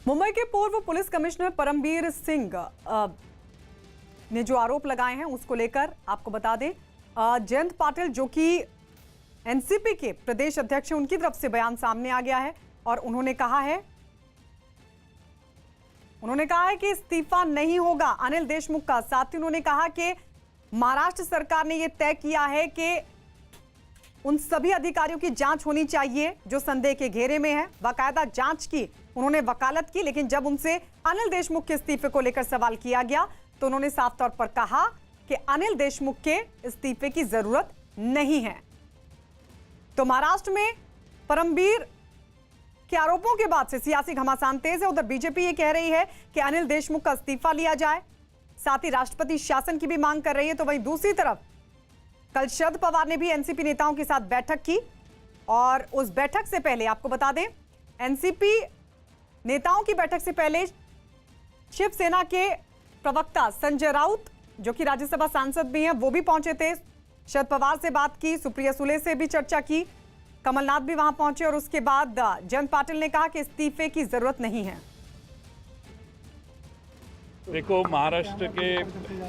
मुंबई के पूर्व police commissioner Parambir Singh ने जो आरोप लगाए हैं उसको लेकर आपको बता दें, जयंत पाटिल जो कि एनसीपी के प्रदेश अध्यक्ष हैं, उनकी तरफ से बयान सामने आ गया है और उन्होंने कहा है कि इस्तीफा नहीं होगा अनिल देशमुख का। साथ ही उन्होंने कहा कि महाराष्ट्र सरकार ने यह तय किया है कि उन सभी अधिकारियों की जांच होनी चाहिए जो संदेह के घेरे में है। बाकायदा जांच की उन्होंने वकालत की, लेकिन जब उनसे अनिल देशमुख के इस्तीफे को लेकर सवाल किया गया तो उन्होंने साफ तौर पर कहा कि अनिल देशमुख के इस्तीफे की जरूरत नहीं है। तो महाराष्ट्र में परमबीर के आरोपों के बाद से सियासी घमासान तेज है। उधर बीजेपी ये कह रही है कि अनिल देशमुख का इस्तीफा लिया जाए, साथ ही राष्ट्रपति शासन की भी मांग कर रही है। तो वहीं दूसरी तरफ कल शरद पवार ने भी एनसीपी नेताओं के साथ बैठक की और उस बैठक से पहले आपको बता दें, एनसीपी नेताओं की बैठक से पहले शिवसेना के प्रवक्ता संजय राउत जो कि राज्यसभा सांसद भी हैं, वो भी पहुंचे थे। शरद पवार से बात की, सुप्रिया सुले से भी चर्चा की, कमलनाथ भी वहां पहुंचे और उसके बाद जयंत पाटिल ने कहा कि इस्तीफे की जरूरत नहीं है। देखो, महाराष्ट्र के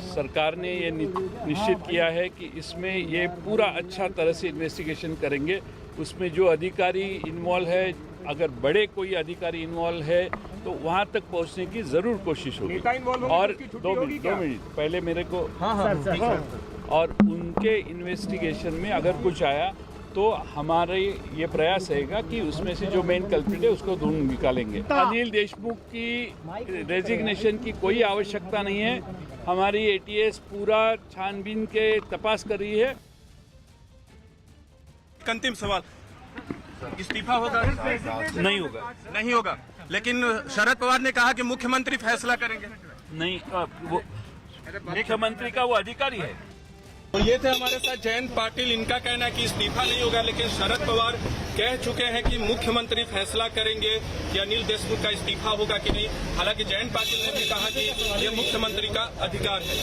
सरकार ने ये निश्चित किया है कि इसमें ये पूरा अच्छा तरह से इन्वेस्टिगेशन करेंगे। उसमें जो अधिकारी इन्वॉल्व है, अगर बड़े कोई अधिकारी इन्वॉल्व है तो वहां तक पहुंचने की जरूर कोशिश होगी। और दो मिनट पहले मेरे को और उनके इन्वेस्टिगेशन में अगर कुछ आया तो हमारे ये प्रयास रहेगा कि उसमें से जो मेन कल्प्रिट है उसको ढूंढ निकालेंगे। अनिल देशमुख की रेजिग्नेशन की कोई आवश्यकता नहीं है। हमारी एटीएस पूरा छानबीन के तपास कर रही है। अंतिम सवाल, इस्तीफा होगा? नहीं होगा। नहीं होगा, लेकिन शरद पवार ने कहा कि मुख्यमंत्री फैसला करेंगे। नहीं, वो मुख्यमंत्री का वो अधिकारी है। तो ये थे हमारे साथ जयंत पाटिल। इनका कहना है कि इस्तीफा नहीं होगा, लेकिन शरद पवार कह चुके हैं कि मुख्यमंत्री फैसला करेंगे कि अनिल देशमुख का इस्तीफा होगा कि नहीं। हालांकि जयंत पाटिल ने भी कहा कि ये मुख्यमंत्री का अधिकार है।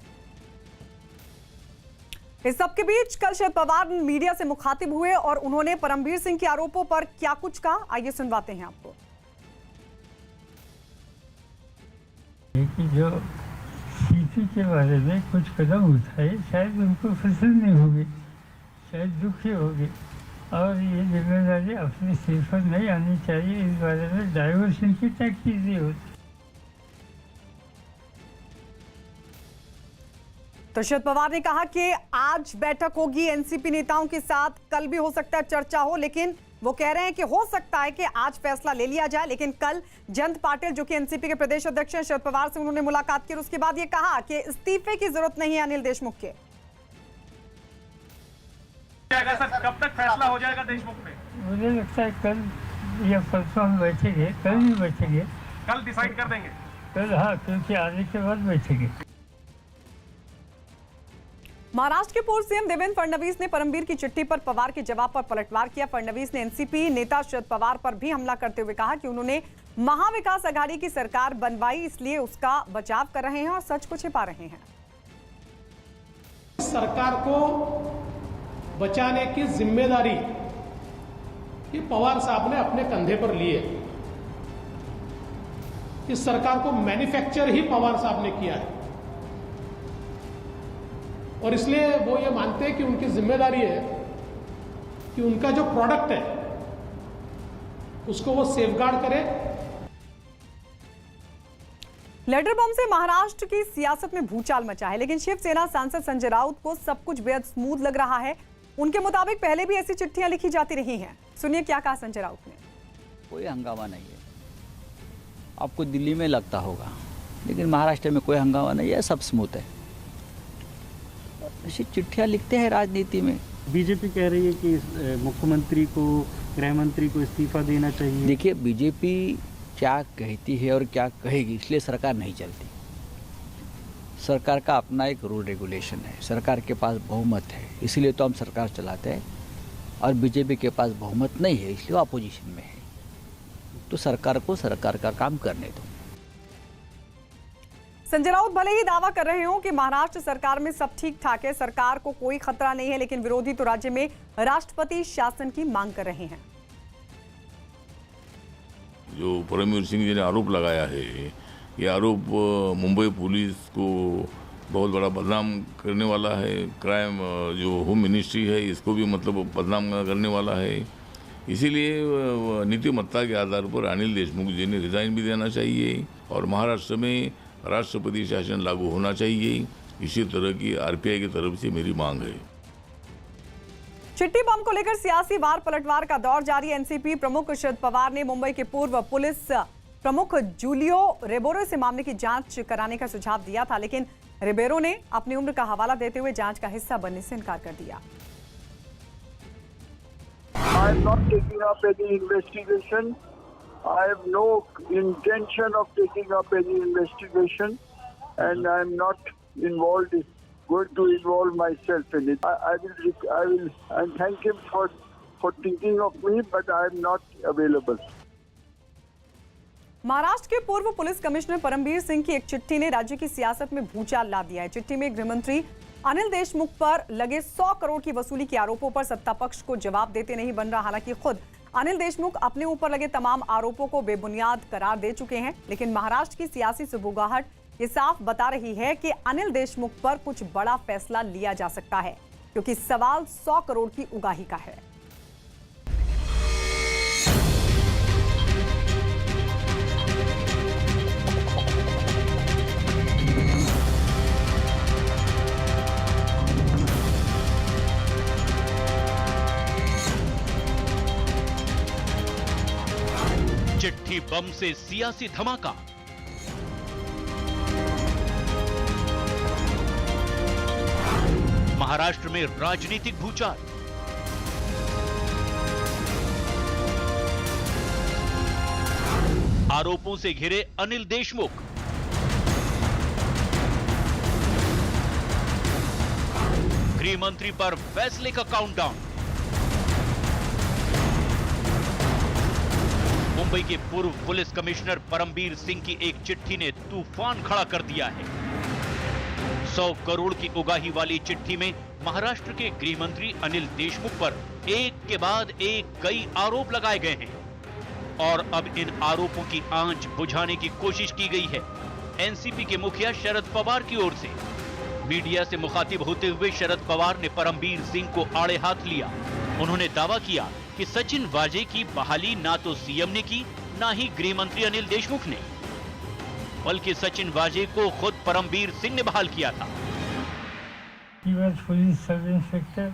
इस सबके बीच कल शरद पवार मीडिया से मुखातिब हुए और उन्होंने परमबीर सिंह के आरोपों पर क्या कुछ कहा, आइए सुनवाते हैं आपको। जो सीपी के बारे में कुछ कदम उठाए, शायद उनको पसंद नहीं होगी, शायद दुखी होगी और ये जिम्मेदारी अपने सिर पर नहीं आनी चाहिए। इस बारे में डाइवर्शन की टैक्टिक होती। तो शरद पवार ने कहा कि आज बैठक होगी एनसीपी नेताओं के साथ, कल भी हो सकता है चर्चा हो, लेकिन वो कह रहे हैं कि हो सकता है कि आज फैसला ले लिया जाए। लेकिन कल जयंत पाटिल जो कि एनसीपी के प्रदेश अध्यक्ष हैं, शरद पवार से उन्होंने मुलाकात की और उसके बाद ये कहा कि इस्तीफे की जरूरत नहीं है अनिल देशमुख के। सर, कब तक फैसला हो जाएगा देशमुख में? मुझे लगता है कल या परसों हम बैठेंगे, कल भी बैठेंगे। कल डिसाइड कर देंगे? कल, हाँ, क्योंकि आने के बाद बैठेंगे। महाराष्ट्र के पूर्व सीएम देवेंद्र फडणवीस ने परमबीर की चिट्ठी पर पवार के जवाब पर पलटवार किया। फडणवीस ने एनसीपी नेता शरद पवार पर भी हमला करते हुए कहा कि उन्होंने महाविकास आघाड़ी की सरकार बनवाई, इसलिए उसका बचाव कर रहे हैं और सच को छिपा रहे हैं। सरकार को बचाने की जिम्मेदारी ये पवार साहब ने अपने कंधे पर ली है। इस सरकार को मैन्युफैक्चर ही पवार साहब ने किया है और इसलिए वो ये मानते हैं कि उनकी जिम्मेदारी है कि उनका जो प्रोडक्ट है उसको वो सेफगार्ड करे। लेटर बम से महाराष्ट्र की सियासत में भूचाल मचा है, लेकिन शिवसेना सांसद संजय राउत को सब कुछ बेहद स्मूथ लग रहा है। उनके मुताबिक पहले भी ऐसी चिट्ठियां लिखी जाती रही हैं। सुनिए क्या कहा संजय राउत ने। कोई हंगामा नहीं है, आपको दिल्ली में लगता होगा, लेकिन महाराष्ट्र में कोई हंगामा नहीं है, सब स्मूथ है। ऐसी चिट्ठियां लिखते हैं राजनीति में। बीजेपी कह रही है कि मुख्यमंत्री को, गृह मंत्री को इस्तीफा देना चाहिए। देखिए, बीजेपी क्या कहती है और क्या कहेगी, इसलिए सरकार नहीं चलती। सरकार का अपना एक रूल रेगुलेशन है, सरकार के पास बहुमत है, इसलिए तो हम सरकार चलाते हैं। और बीजेपी के पास बहुमत नहीं है, इसलिए वो अपोजिशन में है। तो सरकार को सरकार का काम करने दो। संजय राउत भले ही दावा कर रहे हो कि महाराष्ट्र सरकार में सब ठीक ठाक है, सरकार को कोई खतरा नहीं है, लेकिन विरोधी तो राज्य में राष्ट्रपति शासन की मांग कर रहे हैं। जो परमवीर सिंह जी ने आरोप लगाया है, ये आरोप मुंबई पुलिस को बहुत बड़ा बदनाम करने वाला है। क्राइम जो होम मिनिस्ट्री है इसको भी मतलब बदनाम करने वाला है। इसीलिए नीतिमत्ता के आधार पर अनिल देशमुख जी ने रिजाइन भी देना चाहिए और महाराष्ट्र में राष्ट्रपति शासन लागू होना चाहिए। इसी तरह की आरपीआई की तरफ से मेरी मांग है। चिट्ठी बम को लेकर सियासी वार पलटवार का दौर जारी। एनसीपी प्रमुख शरद पवार ने मुंबई के पूर्व पुलिस प्रमुख जूलियो रेबेरो से मामले की जांच कराने का सुझाव दिया था, लेकिन रेबेरो ने अपनी उम्र का हवाला देते हुए जांच का हिस्सा बनने से इनकार कर दिया। I am not taking up any investigation. I have no intention of taking up any investigation, and I am not going to involve myself in it. I will, and thank him for thinking of me, but I am not available. Maharashtra के पूर्व police commissioner Parambir Singh की एक चिट्ठी ने राज्य की सियासत में भूचाल ला दिया है। चिट्ठी में गृहमंत्री अनिल देशमुख पर लगे 100 करोड़ की वसूली के आरोपों पर सत्ता पक्ष को जवाब देते नहीं बन रहा। हालांकि खुद अनिल देशमुख अपने ऊपर लगे तमाम आरोपों को बेबुनियाद करार दे चुके हैं, लेकिन महाराष्ट्र की सियासी सुबुगाहट ये साफ बता रही है कि अनिल देशमुख पर कुछ बड़ा फैसला लिया जा सकता है, क्योंकि सवाल 100 करोड़ की उगाही का है। चिट्ठी बम से सियासी धमाका। महाराष्ट्र में राजनीतिक भूचाल। आरोपों से घिरे अनिल देशमुख। गृह मंत्री पर फैसले का काउंटडाउन। मुंबई के पूर्व पुलिस कमिश्नर परमबीर सिंह की एक चिट्ठी ने तूफान खड़ा कर दिया है। 100 करोड़ की उगाही वाली चिट्ठी में महाराष्ट्र के गृह मंत्री अनिल देशमुख पर एक के बाद एक कई आरोप लगाए गए हैं और अब इन आरोपों की आंच बुझाने की कोशिश की गई है एनसीपी के मुखिया शरद पवार की ओर से। मीडिया से मुखातिब होते हुए शरद पवार ने परमबीर सिंह को आड़े हाथ लिया। उन्होंने दावा किया कि सचिन वाजे की बहाली ना तो सीएम ने की, ना ही गृह मंत्री अनिल देशमुख ने, बल्कि सचिन वाजे को खुद परमबीर सिंह ने बहाल किया था। He was police sub-inspector.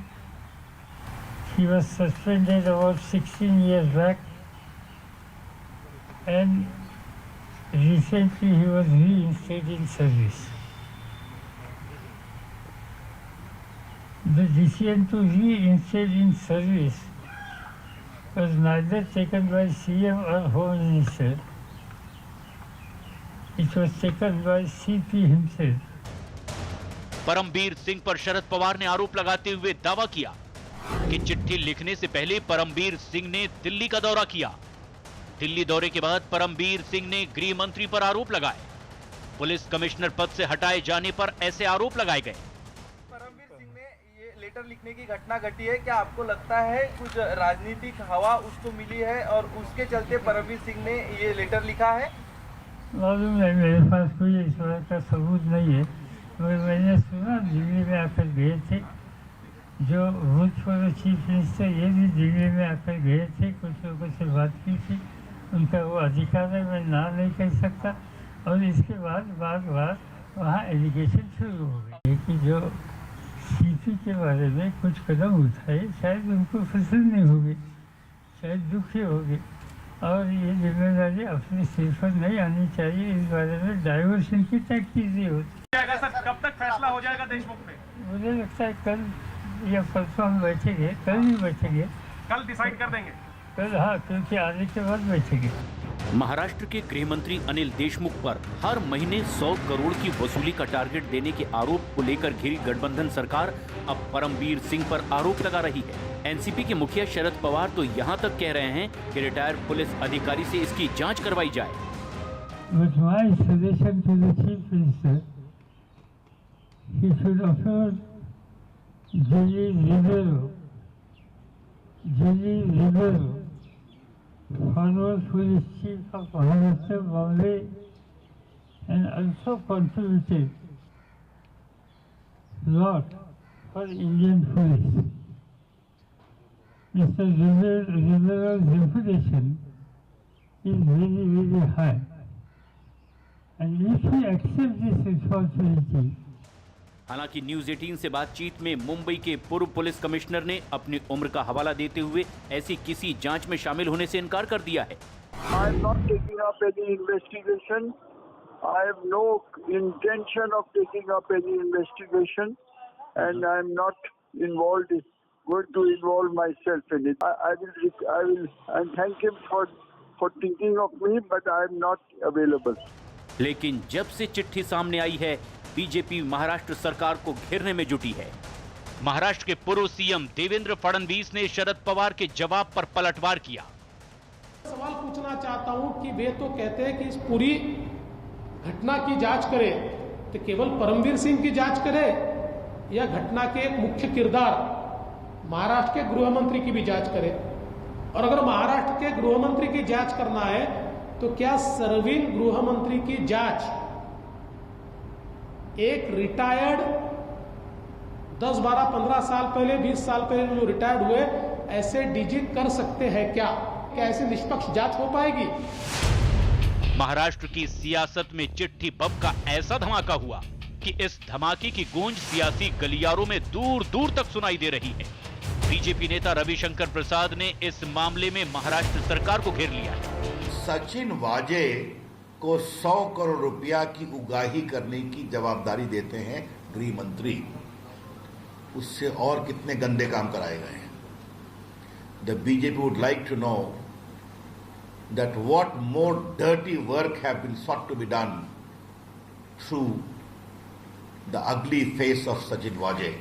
He was suspended about 16 years back, and recently he was reinstated in service. The decision to reinstate in service was neither taken by CM or Home Minister. It was taken by CP himself. Parambir Singh पर शरद पवार ने आरोप लगाते हुए दावा किया कि चिट्ठी लिखने से पहले परमबीर सिंह ने दिल्ली का दौरा किया। दिल्ली दौरे के बाद परमबीर सिंह ने गृह मंत्री पर आरोप लगाए। पुलिस कमिश्नर पद से हटाए जाने पर ऐसे आरोप लगाए गए। परमबीर सिंह ने ये लेटर लिखने की घटना घटी है, क्या आपको लगता है कुछ राजनीतिक हवा उसको मिली है और उसके चलते परमबीर सिंह ने ये लेटर लिखा है? मालूम नहीं, मेरे पास कोई इस बात का सबूत नहीं है, मगर मैंने सुना दिल्ली में आकर गए थे, जो भूतपूर्व चीफ मिनिस्टर ये भी दिल्ली में आकर गए थे, कुछ लोगों से बात की थी, उनका वो अधिकार है, मैं ना नहीं कह सकता। और इसके बाद बार वहाँ एलिगेशन शुरू हो गई कि जो सीपी के बारे में कुछ कदम उठाए, शायद उनको पसंद नहीं होगी, शायद दुखी होगी, और ये जिम्मेदारी अपने सिर पर नहीं आनी चाहिए। इस बारे में डाइवर्शन की तैकीज़ होती है। सर, कब तक फैसला हो जाएगा देशमुख पे? मुझे लगता है कल या परसों हम बैठेंगे, कल ही बैठेंगे, कल डिसाइड कर देंगे कल, हाँ, क्योंकि आने के बाद बैठेंगे। महाराष्ट्र के गृह मंत्री अनिल देशमुख पर हर महीने 100 करोड़ की वसूली का टारगेट देने के आरोप को लेकर घिरी गठबंधन सरकार अब परमबीर सिंह पर आरोप लगा रही है। एनसीपी के मुखिया शरद पवार तो यहां तक कह रहे हैं कि रिटायर्ड पुलिस अधिकारी से इसकी जांच करवाई जाए। With my suggestion to the chief minister, he should offer Julie Rivero former police chief of Maharashtra, Bombay, and also contributed a lot for Indian police. Mr. General's reputation is very, very high. And if he accepts this responsibility, हालांकि news 18 से बातचीत में मुंबई के पूर्व police commissioner ने अपनी उम्र का हवाला देते हुए ऐसी किसी जांच में शामिल होने से इनकार कर दिया है। I am not taking up any investigation. I have no intention of taking up any investigation, and I am not going to involve myself in it. I will and thank him for thinking of me, but I am not available. लेकिन जब से चिट्ठी सामने आई है, BJP Maharashtra सरकार को घेरने में जुटी है। महाराष्ट्र के पूर्व सीएम देवेंद्र फडणवीस ने शरद पवार के जवाब पर पलटवार किया। सवाल पूछना चाहता हूं कि वे तो कहते हैं कि इस पूरी घटना की जांच करे, तो केवल परमवीर सिंह की जांच करे या घटना के एक मुख्य किरदार महाराष्ट्र के गृह मंत्री की भी जांच करे? और अगर महाराष्ट्र के गृह मंत्री की जांच करना है तो क्या सर्विल गृह मंत्री की जांच एक रिटायर्ड 10, 12, 15 साल पहले, 20 साल पहले जो रिटायर्ड हुए ऐसे डीजी कर सकते हैं क्या ऐसी निष्पक्ष जांच हो पाएगी? महाराष्ट्र की सियासत में चिट्ठी बम का ऐसा धमाका हुआ कि इस धमाके की गूंज सियासी गलियारों में दूर दूर तक सुनाई दे रही है। बीजेपी नेता रविशंकर प्रसाद ने इस मामले में महाराष्ट्र सरकार को घेर लिया है। सचिन वाजे को 100 करोड़ रुपया की उगाही करने की जवाबदारी देते हैं गृह मंत्री। उससे और कितने गंदे काम कराए गए हैं? The BJP would like to know that what more dirty work have been sought to be done through the ugly face of Sachin Waje,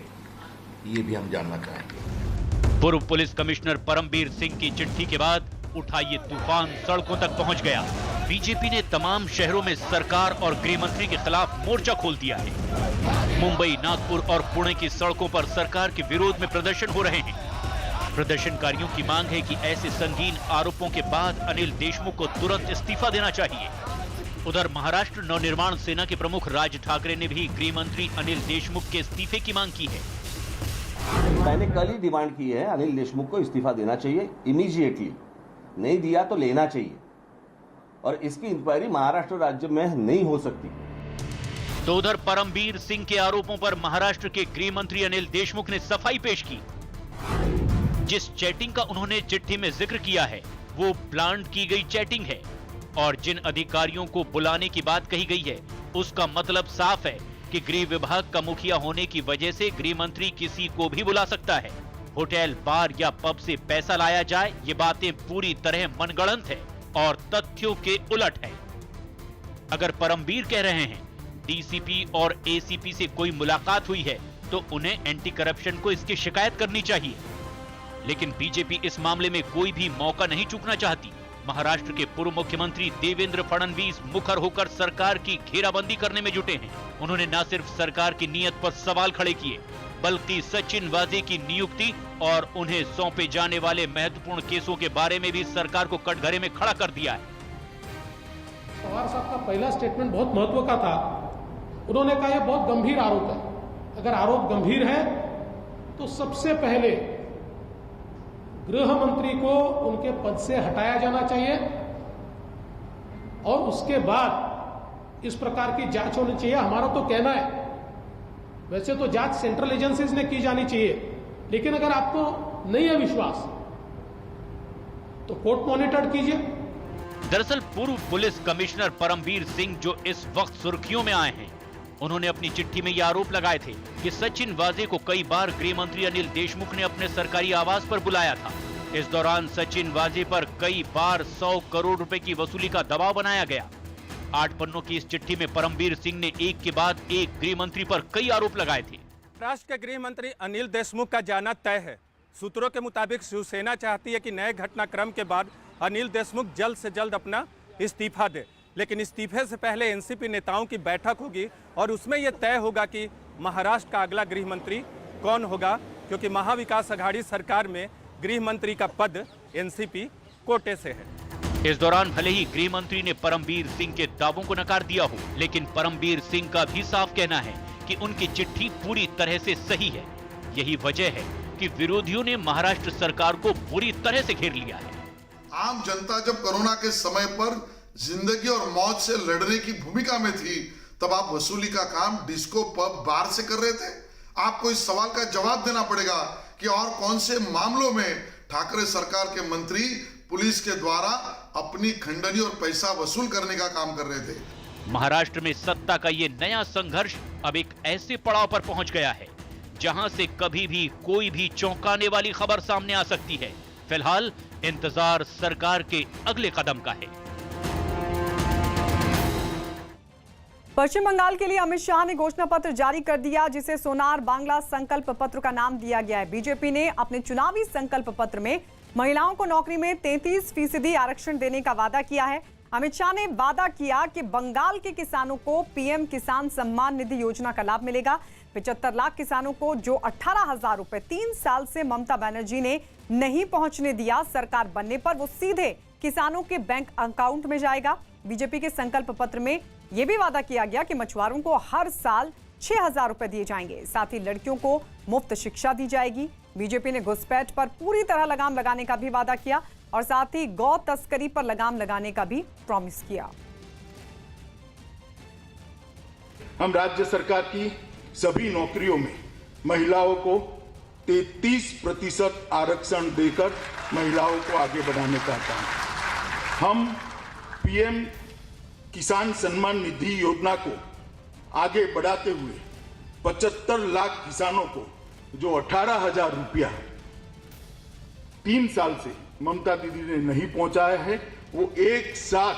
ये भी हम जानना चाहेंगे। पूर्व पुलिस कमिश्नर परमवीर सिंह की चिट्ठी के बाद उठा ये तूफान सड़कों तक पहुंच गया। बीजेपी ने तमाम शहरों में सरकार और गृह मंत्री के खिलाफ मोर्चा खोल दिया है। मुंबई, नागपुर और पुणे की सड़कों पर सरकार के विरोध में प्रदर्शन हो रहे हैं। प्रदर्शनकारियों की मांग है कि ऐसे संगीन आरोपों के बाद अनिल देशमुख को तुरंत इस्तीफा देना चाहिए। उधर महाराष्ट्र नवनिर्माण सेना के प्रमुख राज ठाकरे ने भी गृह मंत्री अनिल देशमुख के इस्तीफे की मांग की है। मैंने कल ही डिमांड की है, अनिल देशमुख को इस्तीफा देना चाहिए इमीडिएटली। नहीं दिया तो लेना चाहिए, और इसकी इंक्वायरी महाराष्ट्र राज्य में नहीं हो सकती। तो उधर परमवीर सिंह के आरोपों पर महाराष्ट्र के गृह मंत्री अनिल देशमुख ने सफाई पेश की। जिस चैटिंग का उन्होंने चिट्ठी में जिक्र किया है वो प्लांट की गई चैटिंग है, और जिन अधिकारियों को बुलाने की बात कही गई है उसका मतलब साफ है कि गृह विभाग का मुखिया होने की वजह से गृह मंत्री किसी को भी बुला सकता है। होटल, बार या पब से पैसा लाया जाए, ये बातें पूरी तरह मनगढ़ंत है और तथ्यों के उलट है। अगर परमवीर कह रहे हैं डीसीपी और एसीपी से कोई मुलाकात हुई है तो उन्हें एंटी करप्शन को इसकी शिकायत करनी चाहिए। लेकिन बीजेपी इस मामले में कोई भी मौका नहीं चूकना चाहती। महाराष्ट्र के पूर्व मुख्यमंत्री देवेंद्र फडणवीस मुखर होकर सरकार की घेराबंदी करने में जुटे हैं। उन्होंने न सिर्फ सरकार की नीयत पर सवाल खड़े किए, बल्कि सचिन वाजे की नियुक्ति और उन्हें सौंपे जाने वाले महत्वपूर्ण केसों के बारे में भी सरकार को कटघरे में खड़ा कर दिया है। पवार साहब का पहला स्टेटमेंट बहुत महत्व का था। उन्होंने कहा यह बहुत गंभीर आरोप है। अगर आरोप गंभीर है तो सबसे पहले गृह मंत्री को उनके पद से हटाया जाना चाहिए, और उसके बाद इस प्रकार की जांच होनी चाहिए। हमारा तो कहना है, वैसे तो जांच सेंट्रल एजेंसीज ने की जानी चाहिए, लेकिन अगर आपको नहीं है विश्वास तो कोर्ट मॉनिटर्ड कीजिए। दरअसल पूर्व पुलिस कमिश्नर परमवीर सिंह जो इस वक्त सुर्खियों में आए हैं, उन्होंने अपनी चिट्ठी में यह आरोप लगाए थे कि सचिन वाजे को कई बार गृह मंत्री अनिल देशमुख ने अपने सरकारी आवास पर बुलाया था। इस दौरान सचिन वाजे पर कई बार 100 करोड़ रुपए की वसूली का दबाव बनाया गया। 8 पन्नों की इस चिट्ठी में परमवीर सिंह ने एक के बाद एक गृह मंत्री पर कई आरोप लगाए थे। महाराष्ट्र के गृह मंत्री अनिल देशमुख का जाना तय है। सूत्रों के मुताबिक शिवसेना चाहती है कि नए घटनाक्रम के बाद अनिल देशमुख जल्द से जल्द अपना इस्तीफा दे, लेकिन इस्तीफे से पहले एनसीपी नेताओं की बैठक होगी और उसमें यह तय होगा कि महाराष्ट्र का अगला गृह मंत्री कौन होगा, क्योंकि महाविकास अघाड़ी सरकार में गृह मंत्री का पद एनसीपी कोटे से है। इस दौरान भले ही गृह मंत्री ने परमबीर सिंह के दावों को नकार दिया हो, लेकिन परमबीर सिंह का भी साफ कहना है कि उनकी चिट्ठी पूरी तरह से सही है। यही वजह है कि विरोधियों ने महाराष्ट्र सरकार को बुरी तरह से घेर लिया है। आम जनता जब कोरोना के समय पर जिंदगी और मौत से लड़ने की भूमिका में थी, तब आप वसूली का काम डिस्को, पब, बार से कर रहे थे। आपको इस सवाल का जवाब देना पड़ेगा कि और कौन से मामलों में ठाकरे सरकार के मंत्री पुलिस के द्वारा अपनी खंडनी और पैसा वसूल करने का काम कर रहे थे। महाराष्ट्र में सत्ता का ये नया संघर्ष अब एक ऐसे पड़ाव पर पहुंच गया है जहां से कभी भी कोई भी चौंकाने वाली खबर सामने आ सकती है। फिलहाल इंतजार सरकार के अगले कदम का है। पश्चिम बंगाल के लिए अमित शाह ने घोषणा पत्र जारी कर दिया, जिसे सोनार बांग्ला संकल्प पत्र का नाम दिया गया है। बीजेपी ने अपने चुनावी संकल्प पत्र में महिलाओं को नौकरी में 33% आरक्षण देने का वादा किया है। अमित शाह ने वादा किया कि बंगाल के किसानों को पीएम किसान सम्मान निधि योजना का लाभ मिलेगा। 75 लाख किसानों को जो 18,000 रुपए 3 साल से ममता बनर्जी ने नहीं पहुंचने दिया, सरकार बनने पर वो सीधे किसानों के बैंक अकाउंट में जाएगा। बीजेपी के संकल्प पत्र में यह भी वादा किया गया कि मछुआरों को हर साल 6,000 रुपए दिए जाएंगे। साथ ही लड़कियों को मुफ्त शिक्षा दी जाएगी। बीजेपी ने घुसपैठ पर पूरी तरह लगाम लगाने का भी वादा किया और साथ ही गौ तस्करी पर लगाम लगाने का भी प्रॉमिस किया। हम राज्य सरकार की सभी नौकरियों में महिलाओं को 33% आरक्षण देकर महिलाओं को आगे बढ़ाने का काम। हम पीएम किसान सम्मान निधि योजना को आगे बढ़ाते हुए 75 लाख किसानों को जो 18,000 रुपया 3 साल से ममता दीदी ने नहीं पहुंचाया है, वो एक साथ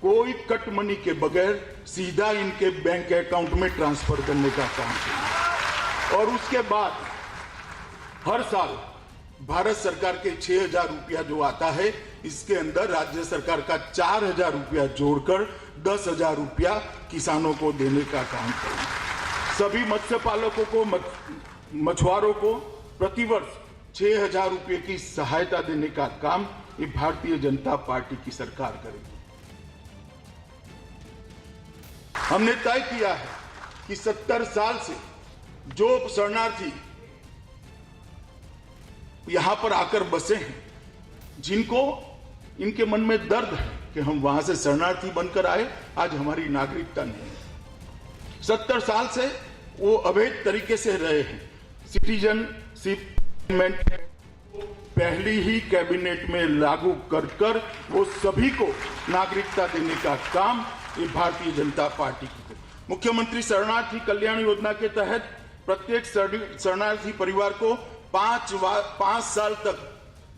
कोई कट मनी के बगैर सीधा इनके बैंक अकाउंट में ट्रांसफर करने का काम किया। और उसके बाद हर साल भारत सरकार के 6,000 रुपया जो आता है, इसके अंदर राज्य सरकार का 4,000 रुपया जोड़कर 10,000 रुपया किसानों को देने का काम करें। सभी मत्स्य पालकों को, मछुआरों को प्रतिवर्ष 6,000 रुपये की सहायता देने का काम ये भारतीय जनता पार्टी की सरकार करेगी। हमने तय किया है कि 70 साल से जो शरणार्थी यहां पर आकर बसे हैं, जिनको इनके मन में दर्द है कि हम वहां से शरणार्थी बनकर आए, आज हमारी नागरिकता नहीं है। 70 साल से वो अवैध तरीके से रहे हैं। सिटीजनशिप पहली ही कैबिनेट में लागू कर वो सभी को नागरिकता देने का काम ये भारतीय जनता पार्टी की है। मुख्यमंत्री शरणार्थी कल्याण योजना के तहत प्रत्येक शरणार्थी परिवार को 5 साल तक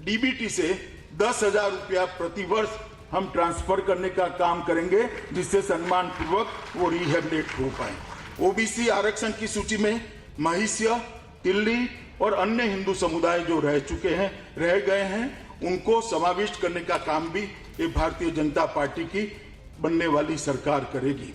डीबीटी से 10,000 रुपया प्रतिवर्ष हम ट्रांसफर करने का काम करेंगे, जिससे सम्मान पूर्वक वो रिहेबिलिट हो पाए। ओबीसी आरक्षण की सूची में महिष्य, तिल्ली और अन्य हिंदू समुदाय जो रह गए हैं, उनको समाविष्ट करने का काम भी ये भारतीय जनता पार्टी की बनने वाली सरकार करेगी।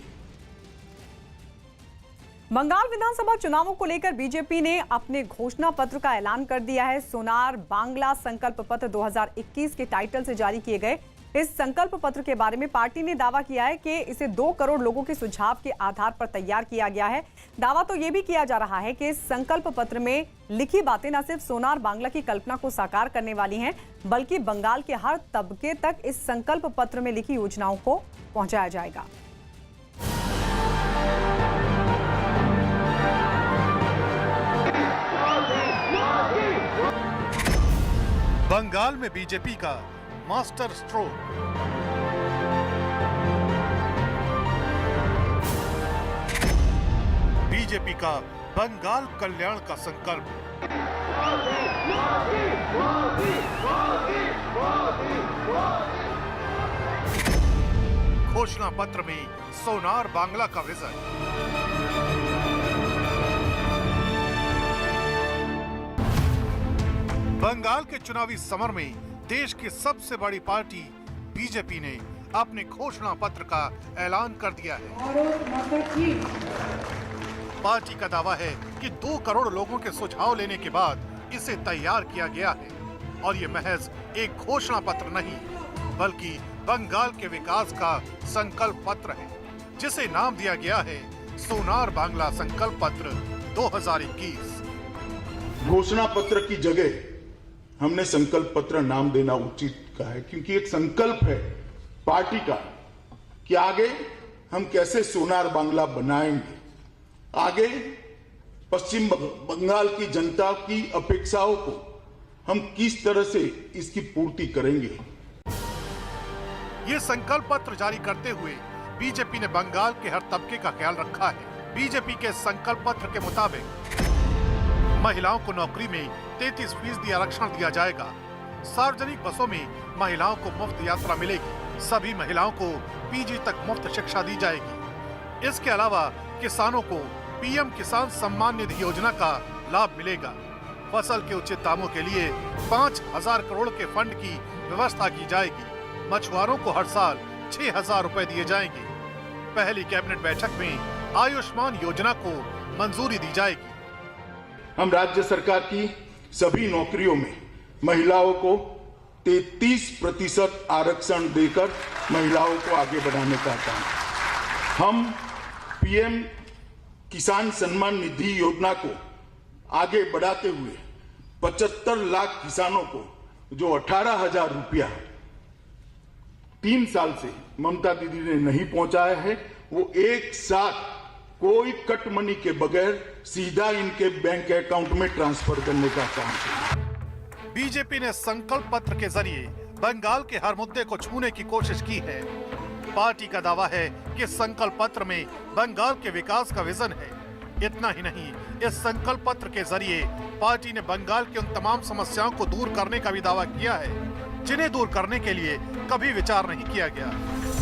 बंगाल विधानसभा चुनावों को लेकर बीजेपी ने अपने घोषणा पत्र का ऐलान कर दिया है। सोनार बांग्ला संकल्प पत्र 2021 के टाइटल से जारी किए गए इस संकल्प पत्र के बारे में पार्टी ने दावा किया है कि इसे 2 करोड़ लोगों के सुझाव के आधार पर तैयार किया गया है। दावा तो यह भी किया जा रहा है कि इस संकल्प पत्र में लिखी बातें न सिर्फ सोनार बांग्ला की कल्पना को साकार करने वाली हैं, बल्कि बंगाल के हर तबके तक इस संकल्प पत्र में लिखी योजनाओं को पहुंचाया जाएगा। बंगाल में बीजेपी का मास्टर स्ट्रोक। बीजेपी का बंगाल कल्याण का संकल्प। घोषणा पत्र में सोनार बांग्ला का विजन। बंगाल के चुनावी समर में देश की सबसे बड़ी पार्टी बीजेपी ने अपने घोषणा पत्र का ऐलान कर दिया है। पार्टी का दावा है कि 2 करोड़ लोगों के सुझाव लेने के बाद इसे तैयार किया गया है। और ये महज एक घोषणा पत्र नहीं बल्कि बंगाल के विकास का संकल्प पत्र है, जिसे नाम दिया गया है सोनार बांग्ला संकल्प पत्र 2021। घोषणा पत्र की जगह हमने संकल्प पत्र नाम देना उचित कहा है, क्योंकि एक संकल्प है पार्टी का कि आगे हम कैसे सोनार बांग्ला बनाएंगे, आगे पश्चिम बंगाल की जनता की अपेक्षाओं को हम किस तरह से इसकी पूर्ति करेंगे। ये संकल्प पत्र जारी करते हुए बीजेपी ने बंगाल के हर तबके का ख्याल रखा है। बीजेपी के संकल्प पत्र के मुताबिक महिलाओं को नौकरी में 33% आरक्षण दिया जाएगा, सार्वजनिक बसों में महिलाओं को मुफ्त यात्रा मिलेगी, सभी महिलाओं को पीजी तक मुफ्त शिक्षा दी जाएगी। इसके अलावा किसानों को पीएम किसान सम्मान निधि योजना का लाभ मिलेगा। फसल के उचित दामों के लिए 5,000 करोड़ के फंड की व्यवस्था की जाएगी। मछुआरों को हर साल 6,000 रुपए दिए जाएंगे। पहली कैबिनेट बैठक में आयुष्मान योजना को मंजूरी दी जाएगी। हम राज्य सरकार की सभी नौकरियों में महिलाओं को 33% आरक्षण देकर महिलाओं को आगे बढ़ाने का काम। हम पीएम किसान सम्मान निधि योजना को आगे बढ़ाते हुए 75 लाख किसानों को जो 18,000 रुपया 3 साल से ममता दीदी ने नहीं पहुंचाया है, वो एक साथ कोई कट मनी के बगैर सीधा इनके बैंक अकाउंट में ट्रांसफर करने का काम किया। बीजेपी ने संकल्प पत्र के जरिए बंगाल के हर मुद्दे को छूने की कोशिश की है। पार्टी का दावा है कि संकल्प पत्र में बंगाल के विकास का विजन है। इतना ही नहीं, इस संकल्प पत्र के जरिए पार्टी ने बंगाल की उन तमाम समस्याओं को दूर करने का भी दावा किया है जिन्हें दूर करने के लिए कभी विचार नहीं किया गया।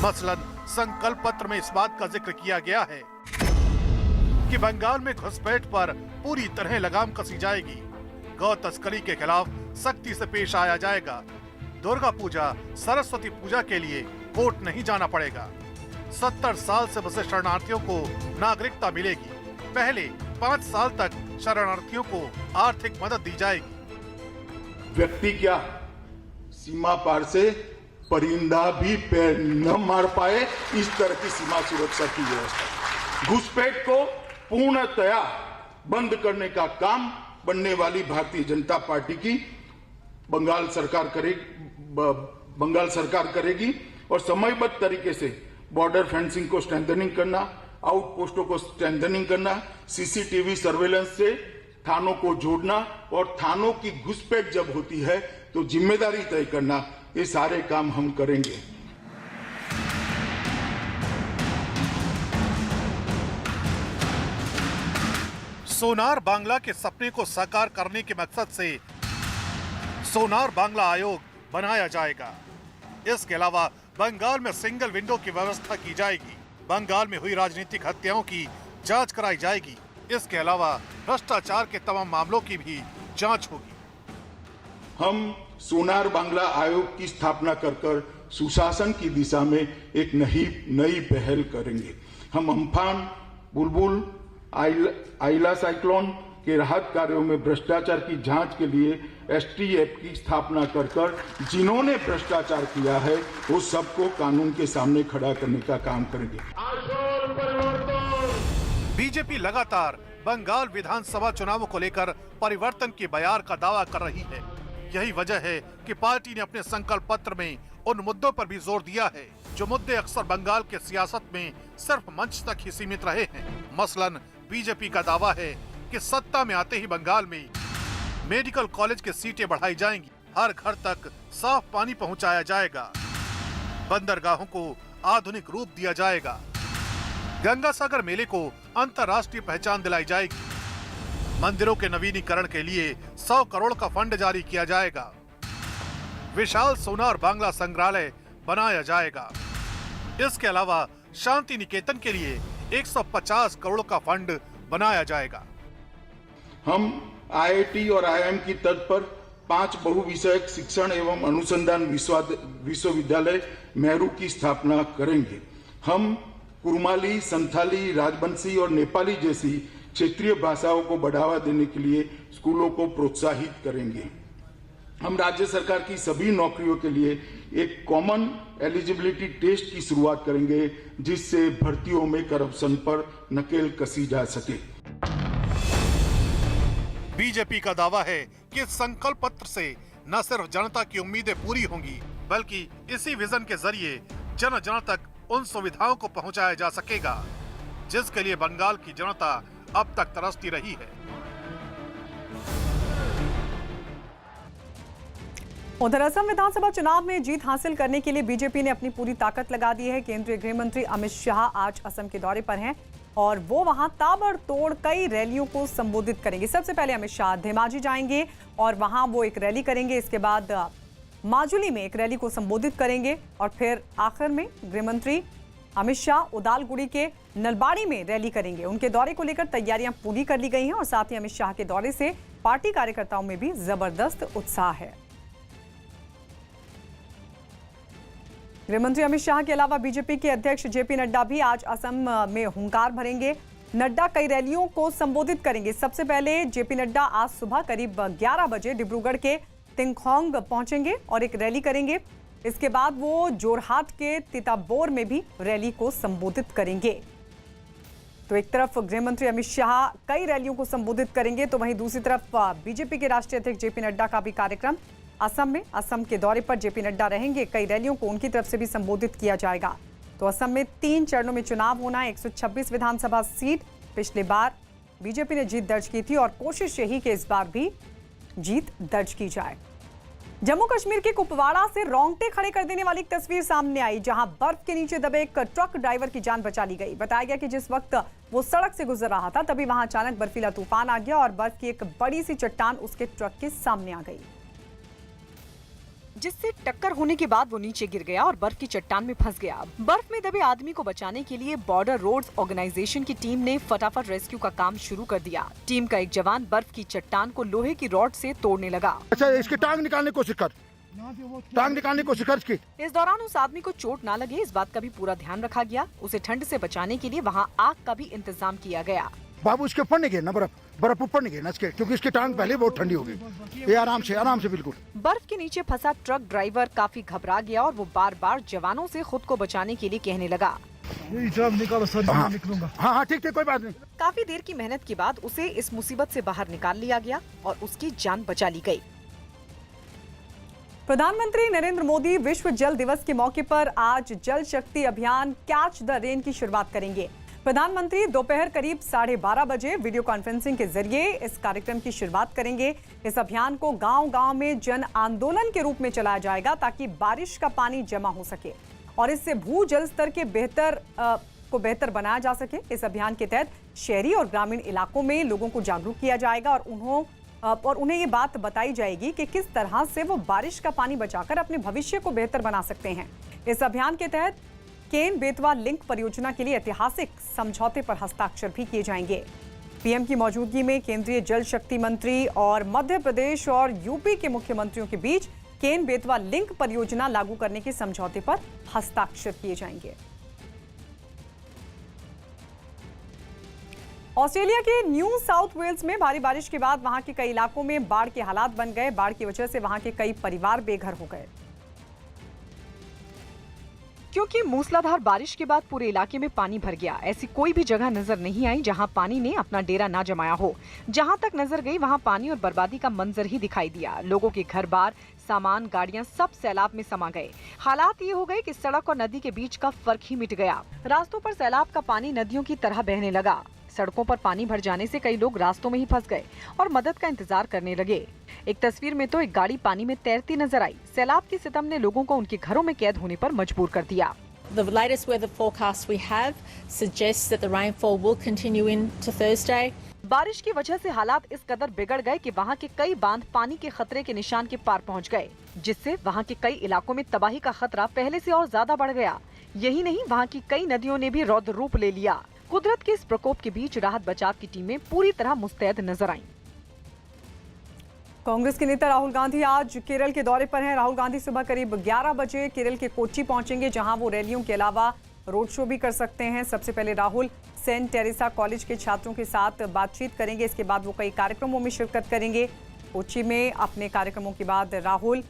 मसलन संकल्प पत्र में इस बात का जिक्र किया गया है कि बंगाल में घुसपैठ पर पूरी तरह लगाम कसी जाएगी, गौ तस्करी के खिलाफ सख्ती से पेश आया जाएगा, दुर्गा पूजा, सरस्वती पूजा के लिए कोर्ट नहीं जाना पड़ेगा, 70 साल से बसे शरणार्थियों को नागरिकता मिलेगी, पहले 5 साल तक शरणार्थियों को आर्थिक मदद दी जाएगी। व्यक्ति क्या सीमा पार से परिंदा भी पैर न मार पाए, इस तरह की सीमा सुरक्षा की व्यवस्था। घुसपैठ को पूर्णतया बंद करने का काम बनने वाली भारतीय जनता पार्टी की बंगाल सरकार करेगी और समयबद्ध तरीके से बॉर्डर फेंसिंग को स्ट्रेंथनिंग करना, आउटपोस्टों को स्ट्रेंथनिंग करना, सीसीटीवी सर्वेलेंस से थानों को जोड़ना और थानों की घुसपैठ जब होती है तो जिम्मेदारी तय करना, ये सारे काम हम करेंगे। सोनार बांग्ला के सपने को साकार करने के मकसद से सोनार बांग्ला आयोग बनाया जाएगा। इसके अलावा बंगाल में सिंगल विंडो की व्यवस्था की जाएगी। बंगाल में हुई राजनीतिक हत्याओं की जांच कराई जाएगी। इसके अलावा भ्रष्टाचार के तमाम मामलों की भी जांच होगी। हम सोनार बांग्ला आयोग की स्थापना कर सुशासन की दिशा में एक नई पहल करेंगे। हम अम्फान, बुलबुल, आइला साइक्लोन के राहत कार्यों में भ्रष्टाचार की जांच के लिए एसटीएफ की स्थापना कर जिन्होंने भ्रष्टाचार किया है वो सबको कानून के सामने खड़ा करने का काम करेंगे। बीजेपी लगातार बंगाल विधानसभा चुनावों को लेकर परिवर्तन के बयार का दावा कर रही है। यही वजह है कि पार्टी ने अपने संकल्प पत्र में उन मुद्दों पर भी जोर दिया है जो मुद्दे अक्सर बंगाल के सियासत में सिर्फ मंच तक ही सीमित रहे हैं। मसलन बीजेपी का दावा है कि सत्ता में आते ही बंगाल में मेडिकल कॉलेज की सीटें बढ़ाई जाएंगी, हर घर तक साफ पानी पहुंचाया जाएगा, बंदरगाहों को आधुनिक रूप दिया जाएगा, गंगा सागर मेले को अंतर्राष्ट्रीय पहचान दिलाई जाएगी, मंदिरों के नवीनीकरण के लिए 100 करोड़ का फंड जारी किया जाएगा, विशाल सोनार बांग्ला संग्रहालय बनाया जाएगा। इसके अलावा शांति निकेतन के लिए 150 करोड़ का फंड बनाया जाएगा। हम आईआईटी और आईआईएम की तर्ज पर 5 बहुविषयक शिक्षण एवं अनुसंधान विश्वविद्यालय मेहरू की स्थापना करेंगे। हम कुरमाली, संथाली, राजबंशी और नेपाली जैसी क्षेत्रीय भाषाओं को बढ़ावा देने के लिए स्कूलों को प्रोत्साहित करेंगे। हम राज्य सरकार की सभी नौकरियों के लिए एक कॉमन एलिजिबिलिटी टेस्ट की शुरुआत करेंगे, जिससे भर्तियों में करप्शन पर नकेल कसी जा सके। बीजेपी का दावा है कि इस संकल्प पत्र से न सिर्फ जनता की उम्मीदें पूरी होंगी, बल्कि इसी विजन के जरिए जन जन तक उन सुविधाओं को पहुंचाया जा सकेगा जिसके लिए बंगाल की जनता अब तक तरसती रही है। उधर असम विधानसभा चुनाव में जीत हासिल करने के लिए बीजेपी ने अपनी पूरी ताकत लगा दी है। केंद्रीय गृह मंत्री अमित शाह आज असम के दौरे पर हैं और वो वहां ताबड़तोड़ कई रैलियों को संबोधित करेंगे। सबसे पहले अमित शाह धेमाजी जाएंगे और वहां वो एक रैली करेंगे। इसके बाद माजुली में एक रैली को संबोधित करेंगे और फिर आखिर में गृह मंत्री अमित शाह उदालगुड़ी के नलबाड़ी में रैली करेंगे। उनके दौरे को लेकर तैयारियां पूरी कर ली गई हैं और साथ ही अमित शाह के दौरे से पार्टी कार्यकर्ताओं में भी जबरदस्त उत्साह है। गृहमंत्री अमित शाह के अलावा बीजेपी के अध्यक्ष जेपी नड्डा भी आज असम में हुंकार भरेंगे। नड्डा कई रैलियों को संबोधित करेंगे। सबसे पहले जेपी नड्डा आज सुबह करीब 11 बजे डिब्रूगढ़ के तिंगखोंग पहुंचेंगे और एक रैली करेंगे। इसके बाद वो जोरहाट के तिताबोर में भी रैली को संबोधित करेंगे। तो एक तरफ गृहमंत्री अमित शाह कई रैलियों को संबोधित करेंगे, तो वहीं दूसरी तरफ बीजेपी के राष्ट्रीय अध्यक्ष जेपी नड्डा का भी कार्यक्रम असम के दौरे पर जेपी नड्डा रहेंगे। कई रैलियों को उनकी तरफ से भी संबोधित किया जाएगा। तो असम में 3 चरणों में चुनाव होना है। 126 विधानसभा सीट पिछले बार बीजेपी ने जीत दर्ज की थी और कोशिश यही कि इस बार भी जीत दर्ज की जाए। जम्मू कश्मीर के कुपवाड़ा से रोंगटे खड़े कर देने वाली एक तस्वीर सामने आई, जहां बर्फ के नीचे दबे एक ट्रक ड्राइवर की जान बचा ली गई। बताया गया कि जिस वक्त वो सड़क से गुजर रहा था तभी वहां अचानक बर्फीला तूफान आ गया और बर्फ की एक बड़ी सी चट्टान उसके ट्रक के सामने आ गई, जिससे टक्कर होने के बाद वो नीचे गिर गया और बर्फ की चट्टान में फंस गया। बर्फ में दबे आदमी को बचाने के लिए बॉर्डर रोड्स ऑर्गेनाइजेशन की टीम ने फटाफट रेस्क्यू का काम शुरू कर दिया। टीम का एक जवान बर्फ की चट्टान को लोहे की रॉड से तोड़ने लगा। अच्छा, इसकी टांग निकालने की कोशिश कर, टांग निकालने की कोशिश कर इसकी। इस दौरान उस आदमी को चोट ना लगे, इस बात का भी पूरा ध्यान रखा गया। उसे ठंड से बचाने के लिए वहाँ आग का भी इंतजाम किया गया। बाबू इसके ऊपर नहीं गिरना, बर्फ ऊपर नहीं गिरना इसके, क्योंकि इसकी टांग पहले बहुत ठंडी हो गई। ये आराम से बिल्कुल। बर्फ के नीचे फंसा ट्रक ड्राइवर काफी घबरा गया और वो बार बार जवानों से खुद को बचाने के लिए कहने लगा। हाँ, ठीक, कोई बात नहीं। काफी देर की मेहनत के बाद उसे इस मुसीबत से बाहर निकाल लिया गया और उसकी जान बचा ली गई। प्रधानमंत्री नरेंद्र मोदी विश्व जल दिवस के मौके पर आज जल शक्ति अभियान कैच द रेन की शुरुआत करेंगे। प्रधानमंत्री दोपहर करीब 12:30 बजे वीडियो कॉन्फ्रेंसिंग के जरिए इस कार्यक्रम की शुरुआत करेंगे। इस अभियान को गांव-गांव में जन आंदोलन के रूप में चलाया जाएगा ताकि बारिश का पानी जमा हो सके और इससे भू जल स्तर के बेहतर बनाया जा सके। इस अभियान के तहत शहरी और ग्रामीण इलाकों में लोगों को जागरूक किया जाएगा और उन्हें ये बात बताई जाएगी कि किस तरह से वो बारिश का पानी बचाकर अपने भविष्य को बेहतर बना सकते हैं। इस अभियान के तहत केन बेतवा लिंक परियोजना के लिए ऐतिहासिक समझौते पर हस्ताक्षर भी किए जाएंगे। पीएम की मौजूदगी में केंद्रीय जल शक्ति मंत्री और मध्य प्रदेश और यूपी के मुख्यमंत्रियों के बीच केन बेतवा लिंक परियोजना लागू करने के समझौते पर हस्ताक्षर किए जाएंगे। ऑस्ट्रेलिया के न्यू साउथ वेल्स में भारी बारिश के बाद वहां के कई इलाकों में बाढ़ के हालात बन गए। बाढ़ की वजह से वहां के कई परिवार बेघर हो गए। क्योंकि मूसलाधार बारिश के बाद पूरे इलाके में पानी भर गया। ऐसी कोई भी जगह नजर नहीं आई जहां पानी ने अपना डेरा ना जमाया हो। जहां तक नजर गई वहां पानी और बर्बादी का मंजर ही दिखाई दिया। लोगों के घर बार, सामान, गाड़ियां सब सैलाब में समा गए। हालात ये हो गए कि सड़क और नदी के बीच का फर्क ही मिट गया। रास्तों पर सैलाब का पानी नदियों की तरह बहने लगा। सड़कों पर पानी भर जाने से कई लोग रास्तों में ही फंस गए और मदद का इंतजार करने लगे। एक तस्वीर में तो एक गाड़ी पानी में तैरती नजर आई। सैलाब की सितम ने लोगों को उनके घरों में कैद होने पर मजबूर कर दिया। The latest weather forecast we have suggests that the rainfall will continue into Thursday. बारिश की वजह से हालात इस कदर बिगड़ गए कि वहां के कई बांध पानी के खतरे के निशान के पार पहुंच गए, जिससे वहां के कई इलाकों में तबाही का खतरा पहले से और ज्यादा बढ़ गया। यही नहीं, वहां की कई नदियों ने भी रौद्र रूप ले लिया। कुदरत के इस प्रकोप के बीच राहत बचाव की टीमें पूरी तरह मुस्तैद नजर आईं। कांग्रेस के नेता राहुल गांधी आज केरल के दौरे पर हैं। राहुल गांधी सुबह करीब 11 बजे केरल के कोच्चि पहुंचेंगे, जहां वो रैलियों के अलावा रोड शो भी कर सकते हैं। सबसे पहले राहुल सेंट टेरेसा कॉलेज के छात्रों के साथ बातचीत करेंगे। इसके बाद वो कई कार्यक्रमों में शिरकत करेंगे। कोच्चि में अपने कार्यक्रमों के बाद राहुल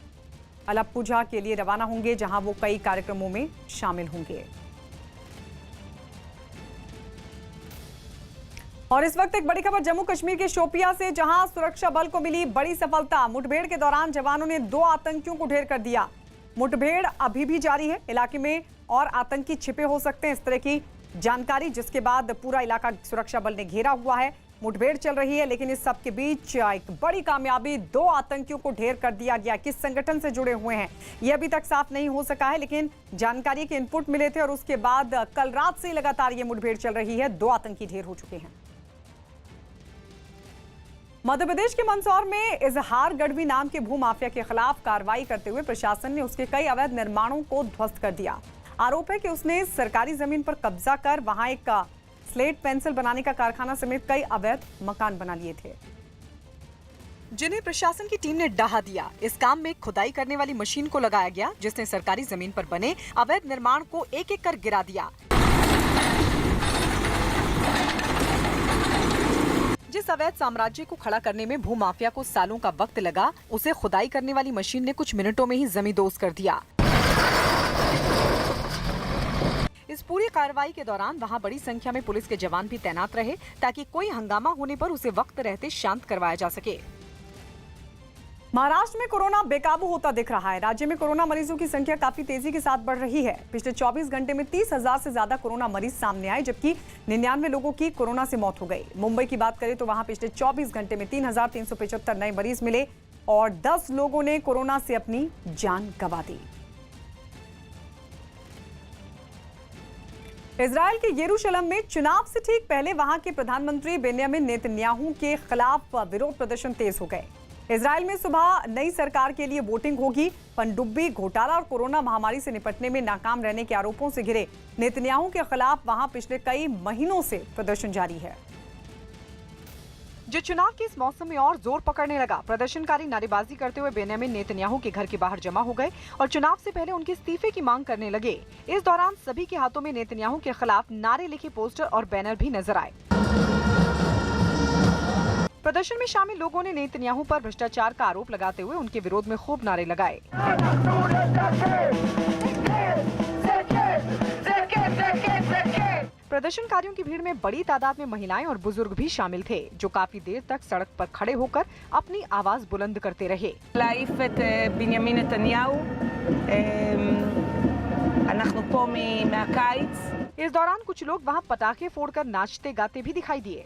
अलप्पुझा के लिए रवाना होंगे, जहां वो कई कार्यक्रमों में शामिल होंगे। और इस वक्त एक बड़ी खबर जम्मू कश्मीर के शोपिया से, जहां सुरक्षा बल को मिली बड़ी सफलता। मुठभेड़ के दौरान जवानों ने 2 आतंकियों को ढेर कर दिया। मुठभेड़ अभी भी जारी है, इलाके में और आतंकी छिपे हो सकते हैं, इस तरह की जानकारी, जिसके बाद पूरा इलाका सुरक्षा बल ने घेरा हुआ है। मुठभेड़ चल रही है, लेकिन इस सब के बीच एक बड़ी कामयाबी, 2 आतंकियों को ढेर कर दिया गया। किस संगठन से जुड़े हुए हैं ये अभी तक साफ नहीं हो सका है, लेकिन जानकारी के इनपुट मिले थे और उसके बाद कल रात से लगातार ये मुठभेड़ चल रही है। 2 आतंकी ढेर हो चुके हैं। मध्य प्रदेश के मंदसौर में इजहार गढ़वी नाम के भूमाफिया के खिलाफ कार्रवाई करते हुए प्रशासन ने उसके कई अवैध निर्माणों को ध्वस्त कर दिया। आरोप है कि उसने सरकारी जमीन पर कब्जा कर वहां एक स्लेट पेंसिल बनाने का कारखाना समेत कई अवैध मकान बना लिए थे, जिन्हें प्रशासन की टीम ने ढहा दिया। इस काम में खुदाई करने वाली मशीन को लगाया गया, जिसने सरकारी जमीन पर बने अवैध निर्माण को एक एक कर गिरा दिया। जिस अवैध साम्राज्य को खड़ा करने में भूमाफिया को सालों का वक्त लगा, उसे खुदाई करने वाली मशीन ने कुछ मिनटों में ही जमींदोज कर दिया। इस पूरी कार्रवाई के दौरान वहां बड़ी संख्या में पुलिस के जवान भी तैनात रहे, ताकि कोई हंगामा होने पर उसे वक्त रहते शांत करवाया जा सके। महाराष्ट्र में कोरोना बेकाबू होता दिख रहा है। राज्य में कोरोना मरीजों की संख्या काफी तेजी के साथ बढ़ रही है। पिछले 24 घंटे में 30,000 से ज्यादा कोरोना मरीज सामने आए, जबकि 99 लोगों की कोरोना से मौत हो गई। मुंबई की बात करें तो वहां पिछले 24 घंटे में 3,375 नए मरीज मिले और 10 लोगों ने कोरोना से अपनी जान गंवा दी। इजराइल के यरूशलेम में चुनाव से ठीक पहले वहां के प्रधानमंत्री बेंयामिन नेतन्याहू के खिलाफ विरोध प्रदर्शन तेज हो गए। इजराइल में सुबह नई सरकार के लिए वोटिंग होगी। पनडुब्बी घोटाला और कोरोना महामारी से निपटने में नाकाम रहने के आरोपों से घिरे नेतन्याहू के खिलाफ वहां पिछले कई महीनों से प्रदर्शन जारी है, जो चुनाव के इस मौसम में और जोर पकड़ने लगा। प्रदर्शनकारी नारेबाजी करते हुए बेंयामिन नेतन्याहू के घर के बाहर जमा हो गए और चुनाव से पहले उनके इस्तीफे की मांग करने लगे। इस दौरान सभी के हाथों में नेतन्याहू के खिलाफ नारे लिखे पोस्टर और बैनर भी नजर आए। प्रदर्शन में शामिल लोगों ने नेतन्याहू पर भ्रष्टाचार का आरोप लगाते हुए उनके विरोध में खूब नारे लगाए। प्रदर्शनकारियों की भीड़ में बड़ी तादाद में महिलाएं और बुजुर्ग भी शामिल थे, जो काफी देर तक सड़क पर खड़े होकर अपनी आवाज बुलंद करते रहे। Benjamin Netanyahu, אנחנו פה מהקיץ। इस दौरान कुछ लोग वहां पटाखे फोड़कर नाचते गाते भी दिखाई दिए।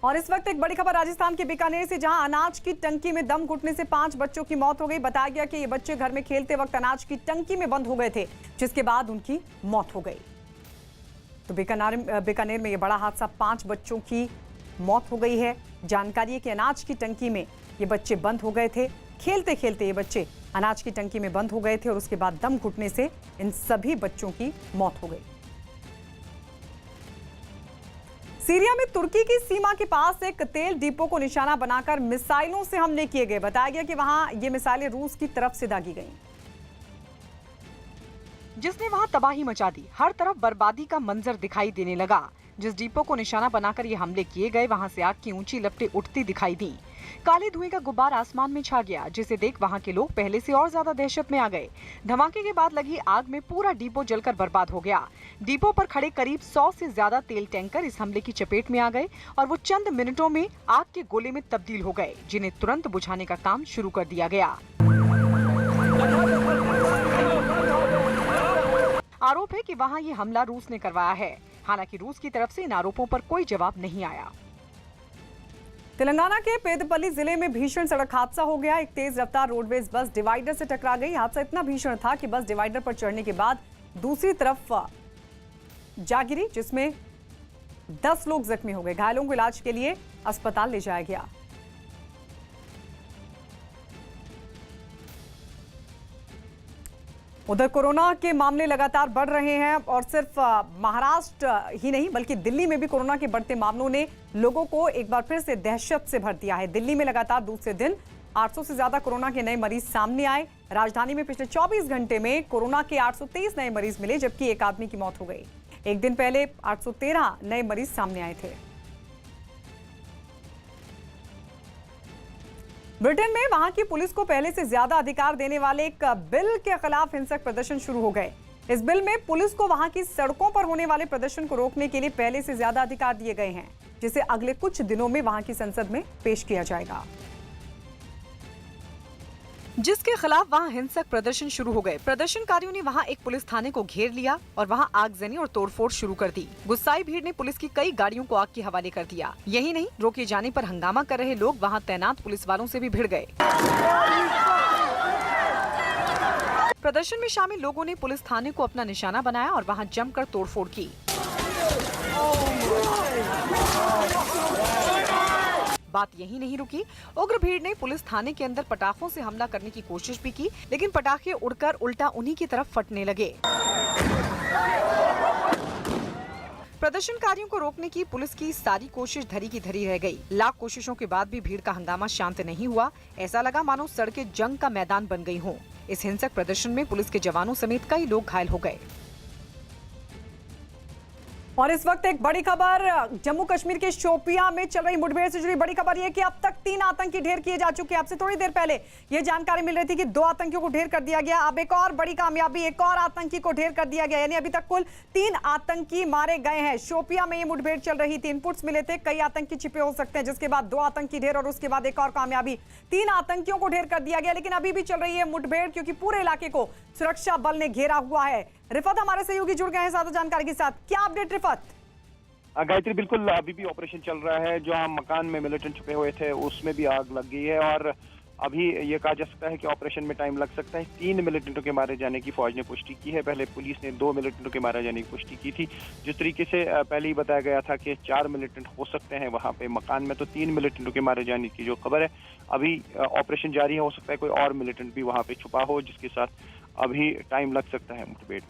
और इस वक्त एक बड़ी खबर राजस्थान के बीकानेर से, जहां अनाज की टंकी में दम घुटने से 5 बच्चों की मौत हो गई। बताया गया कि ये बच्चे घर में खेलते वक्त अनाज की टंकी में बंद हो गए थे, जिसके बाद उनकी मौत हो गई। तो बीकानेर में ये बड़ा हादसा, 5 बच्चों की मौत हो गई है। जानकारी है कि अनाज की टंकी में ये बच्चे बंद हो गए थे। खेलते खेलते ये बच्चे अनाज की टंकी में बंद हो गए थे और उसके बाद दम घुटने से इन सभी बच्चों की मौत हो गई। सीरिया में तुर्की की सीमा के पास एक तेल डिपो को निशाना बनाकर मिसाइलों से हमले किए गए। बताया गया कि वहां ये मिसाइलें रूस की तरफ से दागी गईं, जिसने वहां तबाही मचा दी। हर तरफ बर्बादी का मंजर दिखाई देने लगा। जिस डिपो को निशाना बनाकर ये हमले किए गए, वहां से आग की ऊंची लपटें उठती दिखाई दी। काले धुएं का गुब्बार आसमान में छा गया, जिसे देख वहां के लोग पहले से और ज्यादा दहशत में आ गए। धमाके के बाद लगी आग में पूरा डिपो जलकर बर्बाद हो गया। डिपो पर खड़े करीब 100 से ज्यादा तेल टैंकर इस हमले की चपेट में आ गए और वो चंद मिनटों में आग के गोले में तब्दील हो गए, जिन्हें तुरंत बुझाने का काम शुरू कर दिया गया। आरोप है कि वहां ये हमला रूस ने करवाया है। हालांकि रूस की तरफ से इन आरोपों पर कोई जवाब नहीं आया। तेलंगाना के पेदपल्ली जिले में भीषण सड़क हादसा हो गया। एक तेज रफ्तार रोडवेज बस डिवाइडर से टकरा गई। हादसा इतना भीषण था कि बस डिवाइडर पर चढ़ने के बाद दूसरी तरफ जा गिरी, जिसमें 10 लोग जख्मी हो गए। घायलों को इलाज के लिए अस्पताल ले जाया गया। उधर कोरोना के मामले लगातार बढ़ रहे हैं और सिर्फ महाराष्ट्र ही नहीं बल्कि दिल्ली में भी कोरोना के बढ़ते मामलों ने लोगों को एक बार फिर से दहशत से भर दिया है। दिल्ली में लगातार दूसरे दिन 800 से ज्यादा कोरोना के नए मरीज सामने आए। राजधानी में पिछले 24 घंटे में कोरोना के 823 नए मरीज मिले, जबकि एक आदमी की मौत हो गई। एक दिन पहले 813 नए मरीज सामने आए थे। ब्रिटेन में वहां की पुलिस को पहले से ज्यादा अधिकार देने वाले एक बिल के खिलाफ हिंसक प्रदर्शन शुरू हो गए। इस बिल में पुलिस को वहां की सड़कों पर होने वाले प्रदर्शन को रोकने के लिए पहले से ज्यादा अधिकार दिए गए हैं, जिसे अगले कुछ दिनों में वहां की संसद में पेश किया जाएगा। जिसके खिलाफ वहां हिंसक प्रदर्शन शुरू हो गए। प्रदर्शनकारियों ने वहां एक पुलिस थाने को घेर लिया और वहां आगजनी और तोड़फोड़ शुरू कर दी। गुस्साई भीड़ ने पुलिस की कई गाड़ियों को आग के हवाले कर दिया। यही नहीं, रोके जाने पर हंगामा कर रहे लोग वहां तैनात पुलिस वालों से भी भिड़ गए। प्रदर्शन में शामिल लोगों ने पुलिस थाने को अपना निशाना बनाया और वहां जमकर तोड़फोड़ की। बात यही नहीं रुकी, उग्र भीड़ ने पुलिस थाने के अंदर पटाखों से हमला करने की कोशिश भी की, लेकिन पटाखे उड़कर उल्टा उन्हीं की तरफ फटने लगे। प्रदर्शनकारियों को रोकने की पुलिस की सारी कोशिश धरी की धरी रह गई। लाख कोशिशों के बाद भी भीड़ का हंगामा शांत नहीं हुआ। ऐसा लगा मानो सड़कें जंग का मैदान बन गई हों। इस हिंसक प्रदर्शन में पुलिस के जवानों समेत कई लोग घायल हो गए। और इस वक्त एक बड़ी खबर, जम्मू कश्मीर के शोपियां में चल रही मुठभेड़ से जुड़ी बड़ी खबर यह कि अब तक 3 आतंकी ढेर किए जा चुके हैं। आपसे थोड़ी देर पहले यह जानकारी मिल रही थी कि 2 आतंकियों को ढेर कर दिया गया। अब एक और बड़ी कामयाबी, एक और आतंकी को ढेर कर दिया गया, यानी अभी तक कुल 3 आतंकी मारे गए हैं। शोपियां में ये मुठभेड़ चल रही थी, इनपुट्स मिले थे कई आतंकी छिपे हो सकते हैं, जिसके बाद 2 आतंकी ढेर और उसके बाद एक और कामयाबी, 3 आतंकियों को ढेर कर दिया गया। लेकिन अभी भी चल रही है मुठभेड़, क्योंकि पूरे इलाके को सुरक्षा बल ने घेरा हुआ है। रिफत हमारे सहयोगी जुड़ गए हैं ज्यादा जानकारी के साथ। क्या अपडेट रिफत? गायत्री, बिल्कुल अभी भी ऑपरेशन चल रहा है। जहां मकान में मिलिटेंट छुपे हुए थे उसमें भी आग लग गई है और अभी ये कहा जा सकता है कि ऑपरेशन में टाइम लग सकता है। 3 मिलिटेंटों के मारे जाने की फौज ने पुष्टि की है। पहले पुलिस ने 2 मिलिटेंटों के मारे जाने की पुष्टि की थी। जिस तरीके से पहले ही बताया गया था कि 4 मिलिटेंट हो सकते हैं वहां पे मकान में, तो 3 मिलिटेंटों के मारे जाने की जो खबर है, अभी ऑपरेशन जारी है। हो सकता है कोई और मिलिटेंट भी वहां पे छुपा हो, जिसके साथ अभी टाइम लग सकता है मुठभेड़।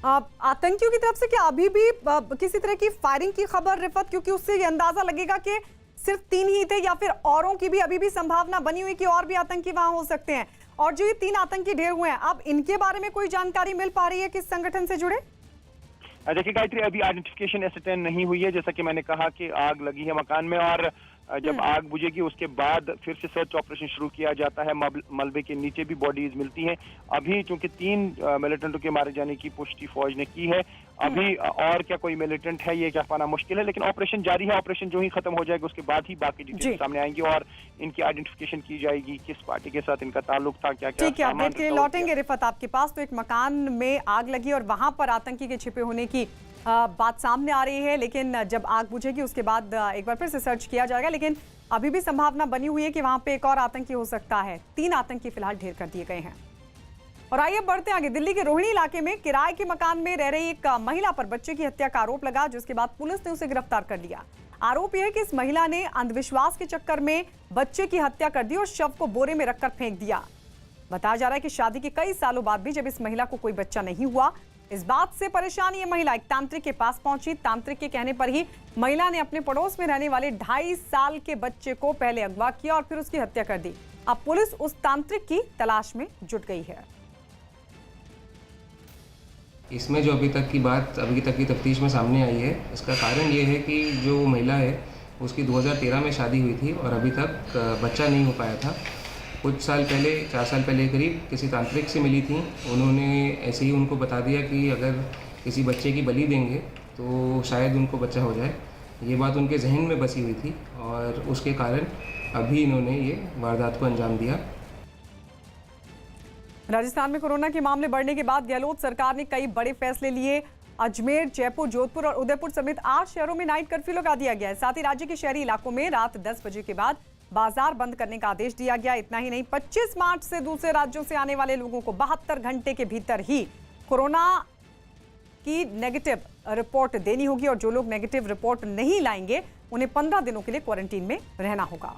आतंकियों की तरफ से क्या अभी भी किसी तरह की फायरिंग की खबर रिफत? क्योंकि उससे ये अंदाजा लगेगा कि सिर्फ 3 ही थे या फिर औरों की भी अभी भी संभावना बनी हुई कि और भी आतंकी वहां हो सकते हैं। और जो ये 3 आतंकी ढेर हुए हैं, अब इनके बारे में कोई जानकारी मिल पा रही है किस संगठन से जुड़े? देखिए गायत्री, अभी आइडेंटिफिकेशन एसर्टेन नहीं हुई है। जैसा कि मैंने कहा कि आग लगी है मकान में और जब आग बुझेगी उसके बाद फिर से सर्च ऑपरेशन शुरू किया जाता है। मलबे के नीचे भी बॉडीज मिलती हैं। अभी चूंकि 3 मिलिटेंटों के मारे जाने की पुष्टि फौज ने की है, अभी और क्या कोई मिलिटेंट है ये कह पाना मुश्किल है, लेकिन ऑपरेशन जारी है। ऑपरेशन जो ही खत्म हो जाएगा उसके बाद ही बाकी डिटेल्स सामने आएंगी और इनकी आइडेंटिफिकेशन की जाएगी, किस पार्टी के साथ इनका ताल्लुक था, क्या क्या। ठीक है, अपडेट के लिए लौटेंगे रिफत आपके पास। तो एक मकान में आग लगी और वहां पर आतंकी के छिपे होने की बात सामने आ रही है, लेकिन जब आग बुझेगी उसके बाद एक बार फिर से सर्च किया जाएगा। लेकिन अभी भी संभावना बनी हुई है कि वहां पे एक और आतंकी हो सकता है। 3 आतंकी फिलहाल ढेर कर दिए गए हैं। और आइए बढ़ते आगे। दिल्ली के रोहिणी इलाके में किराए के मकान में रह रही एक महिला पर बच्चे की हत्या का आरोप लगा, जिसके बाद पुलिस ने उसे गिरफ्तार कर लिया। आरोप यह है कि इस महिला ने अंधविश्वास के चक्कर में बच्चे की हत्या कर दी और शव को बोरे में रखकर फेंक दिया। बताया जा रहा है कि शादी के कई सालों बाद भी जब इस महिला को कोई बच्चा नहीं हुआ, इस बात से परेशान ये महिला एक तांत्रिक के पास पहुंची। तांत्रिक के कहने पर ही महिला ने अपने पड़ोस में रहने वाले 2.5 साल के बच्चे को पहले अगवा किया और फिर उसकी हत्या कर दी। अब पुलिस उस तांत्रिक की तलाश में जुट गई है। इसमें जो अभी तक की तफ्तीश में सामने आई है, इसका कारण ये है कि जो महिला है उसकी 2013 में शादी हुई थी और अभी तक बच्चा नहीं हो पाया था। कुछ साल पहले, 4 साल पहले करीब, किसी तांत्रिक से मिली थी। उन्होंने ऐसे ही उनको बता दिया कि अगर किसी बच्चे की बलि देंगे तो शायद उनको बच्चा हो जाए। ये बात उनके जहन में बसी हुई थी और उसके कारण अभी इन्होंने ये वारदात को अंजाम दिया। राजस्थान में कोरोना के मामले बढ़ने के बाद गहलोत सरकार ने कई बड़े फैसले लिए। अजमेर, जयपुर, जोधपुर और उदयपुर समेत 8 शहरों में नाइट कर्फ्यू लगा दिया गया है। साथ ही राज्य के शहरी इलाकों में रात 10 बजे के बाद बाजार बंद करने का आदेश दिया गया। इतना ही नहीं, 25 मार्च से दूसरे राज्यों से आने वाले लोगों को 72 घंटे के भीतर ही कोरोना की नेगेटिव रिपोर्ट देनी होगी और जो लोग नेगेटिव रिपोर्ट नहीं लाएंगे उन्हें 15 दिनों के लिए क्वारंटीन में रहना होगा।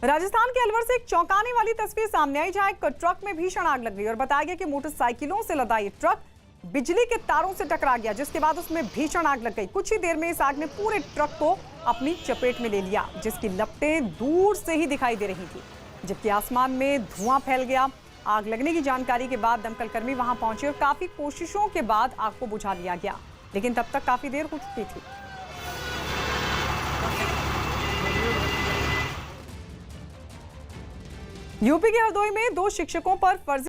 राजस्थान के अलवर से एक चौंकाने वाली तस्वीर सामने आई, जहां एक ट्रक में भीषण आग लग गई और बताया गया कि मोटरसाइकिलों से लदा ये ट्रक बिजली के तारों से टकरा गया, जिसके बाद उसमें भीषण आग लग गई। कुछ ही देर में इस आग ने पूरे ट्रक को अपनी चपेट में ले लिया, जिसकी लपटें दूर से ही दिखाई दे रही थी, जबकि आसमान में धुआं फैल गया। आग लगने की जानकारी के बाद दमकल कर्मी वहां पहुंचे और काफी कोशिशों के बाद आग को बुझा लिया गया, लेकिन तब तक काफी देर हो चुकी थी। यूपी के हरदोई में 2 शिक्षकों पर फर्जी